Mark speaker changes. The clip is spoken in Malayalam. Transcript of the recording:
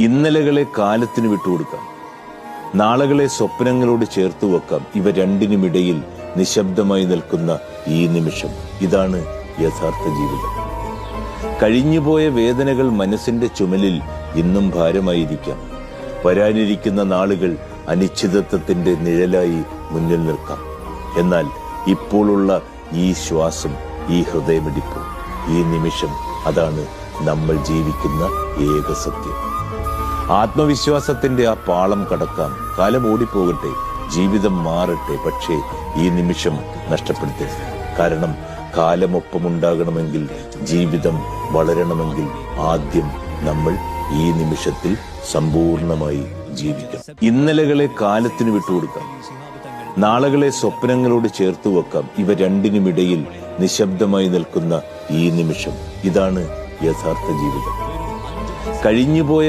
Speaker 1: ഇന്നലകളെ കാലത്തിന് വിട്ടുകൊടുക്കാം, നാളകളെ സ്വപ്നങ്ങളോട് ചേർത്ത് വെക്കാം. ഇവ രണ്ടിനുമിടയിൽ നിശബ്ദമായി നിൽക്കുന്ന ഈ നിമിഷം, ഇതാണ് യഥാർത്ഥ ജീവിതം. കഴിഞ്ഞുപോയ വേദനകൾ മനസ്സിന്റെ ചുമലിൽ ഇന്നും ഭാരമായിരിക്കാം. വരാനിരിക്കുന്ന നാളുകൾ അനിശ്ചിതത്വത്തിന്റെ നിഴലായി മുന്നിൽ നിൽക്കാം. എന്നാൽ ഇപ്പോഴുള്ള ഈ ശ്വാസം, ഈ ഹൃദയമിടിപ്പ്, ഈ നിമിഷം, അതാണ് നമ്മൾ ജീവിക്കുന്ന ഏക സത്യം. ആത്മവിശ്വാസത്തിന്റെ ആ പാളം കടക്കാം. കാലം ഓടിപ്പോകട്ടെ, ജീവിതം മാറട്ടെ, പക്ഷേ ഈ നിമിഷം നഷ്ടപ്പെടുത്തരുത്. കാരണം കാലമൊപ്പമുണ്ടാകണമെങ്കിൽ, ജീവിതം വളരണമെങ്കിൽ ആദ്യം നമ്മൾ ഈ നിമിഷത്തിൽ സമ്പൂർണമായി ജീവിക്കാം. ഇന്നലകളെ കാലത്തിന് വിട്ടുകൊടുക്കാം, നാളകളെ സ്വപ്നങ്ങളോട് ചേർത്ത് വെക്കാം. ഇവ രണ്ടിനുമിടയിൽ നിശബ്ദമായി നിൽക്കുന്ന ഈ നിമിഷം, ഇതാണ് യഥാർത്ഥ ജീവിതം. കഴിഞ്ഞുപോയ